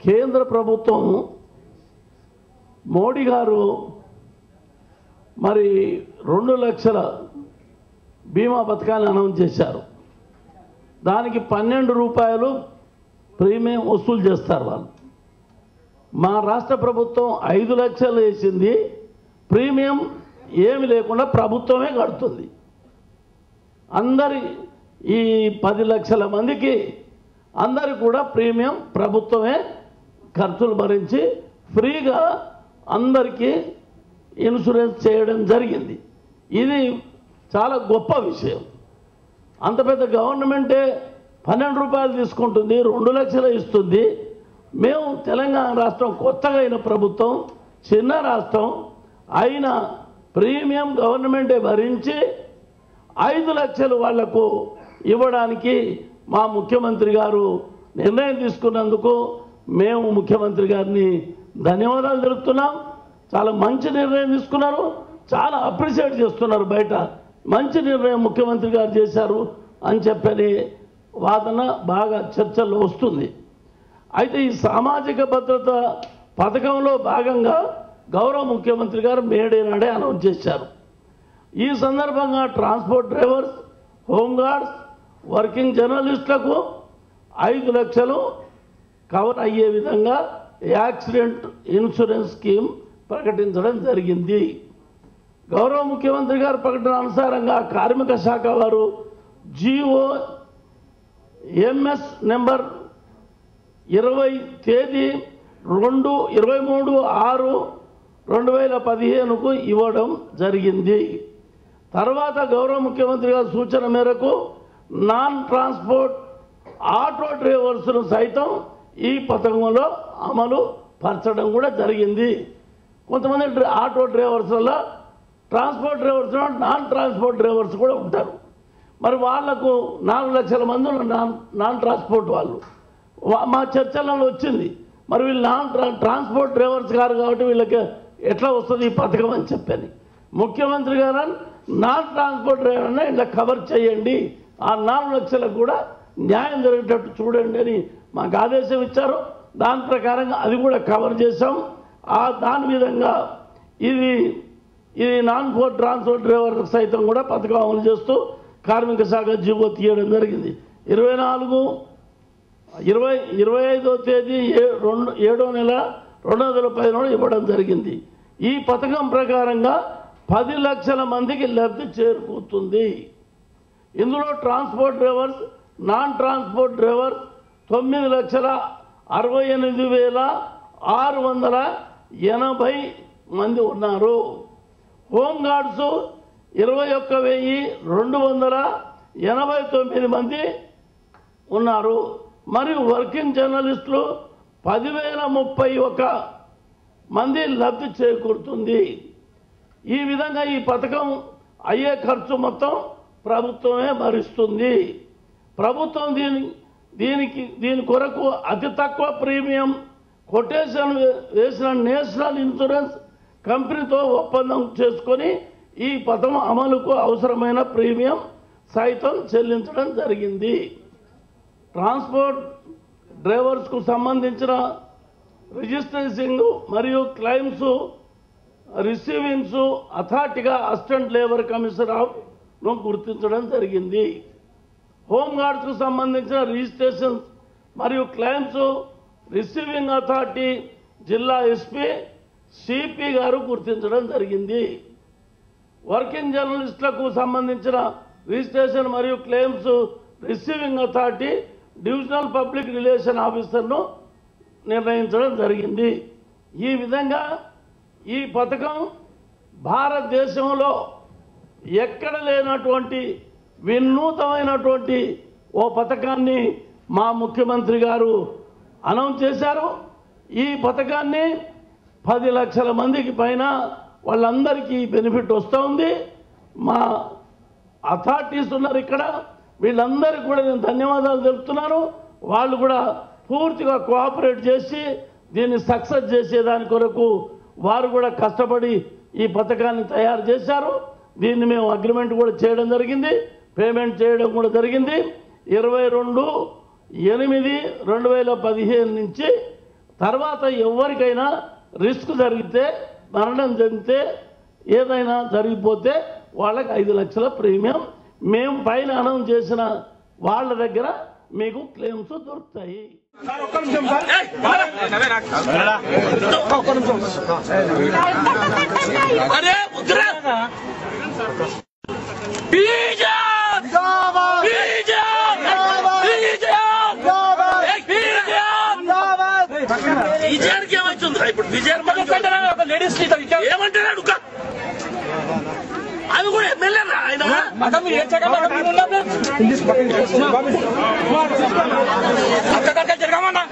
కేంద్ర ప్రభుత్వం మోడీ గారు మరి 2 లక్షల బీమా పథకాన్ని అనౌన్స్ చేశారు. దానికి 12 రూపాయలు ప్రీమియం వసూలు చేస్తారు వాళ్ళు. మా రాష్ట్ర ప్రభుత్వం 5 లక్షలు వేసింది, ప్రీమియం ఏమి లేకుండా ప్రభుత్వమే కడుతుంది. అందరి ఈ 10 లక్షల మందికి అందరి కూడా ప్రీమియం ప్రభుత్వమే ఖర్చులు భరించి ఫ్రీగా అందరికీ ఇన్సూరెన్స్ చేయడం జరిగింది. ఇది చాలా గొప్ప విషయం. అంత పెద్ద గవర్నమెంటే 12 రూపాయలు తీసుకుంటుంది, 2 లక్షలు ఇస్తుంది. మేము తెలంగాణ రాష్ట్రం కొత్తగా అయిన ప్రభుత్వం, చిన్న రాష్ట్రం అయినా ప్రీమియం గవర్నమెంటే భరించి 5 లక్షలు వాళ్లకు ఇవ్వడానికి మా ముఖ్యమంత్రి గారు నిర్ణయం తీసుకున్నందుకు మేము ముఖ్యమంత్రి గారిని ధన్యవాదాలు తెలుపుతున్నాం. చాలా మంచి నిర్ణయం తీసుకున్నారు, చాలా అప్రిషియేట్ చేస్తున్నారు. బయట మంచి నిర్ణయం ముఖ్యమంత్రి గారు చేశారు అని చెప్పని వాదన బాగా చర్చల్లో వస్తుంది. అయితే ఈ సామాజిక భద్రత పథకంలో భాగంగా గౌరవ ముఖ్యమంత్రి గారు మేడే నాడే అనౌన్స్ చేశారు. ఈ సందర్భంగా ట్రాన్స్పోర్ట్ డ్రైవర్స్, హోంగార్డ్స్, వర్కింగ్ జర్నలిస్టులకు 5 లక్షలు కవర్ అయ్యే విధంగా యాక్సిడెంట్ ఇన్సూరెన్స్ స్కీమ్ ప్రకటించడం జరిగింది. గౌరవ ముఖ్యమంత్రి గారి ప్రకటన అనుసారంగా కార్మిక శాఖ వారు జీవో ఎంఎస్ నెంబర్ 20 తేదీ 23/6/2015కు ఇవ్వడం జరిగింది. తర్వాత గౌరవ ముఖ్యమంత్రి గారి సూచన మేరకు నాన్ ట్రాన్స్పోర్ట్ ఆటో డ్రైవర్స్ను సైతం ఈ పథకంలో అమలు పరచడం కూడా జరిగింది. కొంతమంది ఆటో డ్రైవర్స్లలో transport drivers, non transport drivers కూడా ఉంటారు. మరి వాళ్లకు 4 లక్షల మంది నాన్ ట్రాన్స్పోర్ట్ వాళ్ళు. మా చర్చలలో వచ్చింది, మరి వీళ్ళు ట్రాన్స్పోర్ట్ డ్రైవర్స్ గారు కాబట్టి వీళ్ళకి ఎట్లా వస్తుంది ఈ పథకం అని చెప్పని ముఖ్యమంత్రి గారు నాన్ ట్రాన్స్పోర్ట్ డ్రైవర్ని ఇలా కవర్ చేయండి, ఆ 4 లక్షలకు కూడా న్యాయం జరిగేటట్టు చూడండి అని మాకు ఆదేశం ఇచ్చారు. దాని ప్రకారంగా అది కూడా కవర్ చేశాం. దాని విధంగా ఇది నాన్ ట్రాన్స్పోర్ట్ డ్రైవర్ సైతం కూడా పథకం అమలు చేస్తూ కార్మిక శాఖ జీవో తీయడం జరిగింది. 25వ తేదీ 7వ నెల 2015 ఇవ్వడం జరిగింది. ఈ పథకం ప్రకారంగా 10 లక్షల మందికి లబ్ధి చేకూరుతుంది. ఇందులో transport drivers, non transport drivers 9,68,680 మంది ఉన్నారు. హోంగార్డ్స్ 21,289 మంది ఉన్నారు. మరియు వర్కింగ్ జర్నలిస్టులు 10,031 మంది లబ్ధి చేకూరుతుంది. ఈ విధంగా ఈ పథకం అయ్యే ఖర్చు మొత్తం ప్రభుత్వమే భరిస్తుంది. ప్రభుత్వం దీని కొరకు అతి తక్కువ ప్రీమియం కొటేషన్ వేసిన నేషనల్ ఇన్సూరెన్స్ కంపెనీతో ఒప్పందం చేసుకొని ఈ పథకం అమలుకు అవసరమైన ప్రీమియం సైతం చెల్లించడం జరిగింది. ట్రాన్స్పోర్ట్ డ్రైవర్స్కు సంబంధించిన రిజిస్ట్రేషన్లు మరియు క్లెయిమ్స్ రిసీవింగ్స్ అథారిటీగా అసిస్టెంట్ లేబర్ కమిషనర్ ఆఫ్ను గుర్తించడం జరిగింది. హోంగార్డ్స్కు సంబంధించిన రిజిస్ట్రేషన్ మరియు క్లెయిమ్స్ రిసీవింగ్ అథారిటీ జిల్లా ఎస్పీ సిపి గారు గుర్తించడం జరిగింది. వర్కింగ్ జర్నలిస్టులకు సంబంధించిన రిజిస్ట్రేషన్ మరియు claims receiving authority divisional public relation ఆఫీసర్ను నిర్ణయించడం జరిగింది. ఈ విధంగా ఈ పథకం భారతదేశంలో ఎక్కడ లేనటువంటి వినూతమైనటువంటి ఓ పథకాన్ని మా ముఖ్యమంత్రి గారు అనౌన్స్ చేశారు. ఈ పథకాన్ని 10 లక్షల మందికి పైన వాళ్ళందరికీ బెనిఫిట్ వస్తూ ఉంది. మా అథారిటీస్ ఉన్నారు ఇక్కడ, వీళ్ళందరికీ కూడా నేను ధన్యవాదాలు తెలుపుతున్నాను. వాళ్ళు కూడా పూర్తిగా కోఆపరేట్ చేసి దీన్ని సక్సెస్ చేసేదాని కొరకు వారు కూడా కష్టపడి ఈ పథకాన్ని తయారు చేశారు. దీన్ని మేము అగ్రిమెంట్ కూడా చేయడం జరిగింది, పేమెంట్ చేయడం కూడా జరిగింది. 22/8/2015 నుంచి తర్వాత ఎవరికైనా రిస్క్ జరిగితే మరణం జరిగితే ఏదైనా జరిగిపోతే వాళ్ళకి 5 లక్షల ప్రీమియం మేము పైన అనౌన్స్ చేసిన వాళ్ళ దగ్గర మీకు క్లెయిమ్స్ దొరుకుతాయి. విజయానికి ఏమవుతుంది ఇప్పుడు? విజయానికి లేడీస్ ఏమంటున్నాడు? అది కూడా ఎమ్మెల్యే ఆయన జరగమన్నా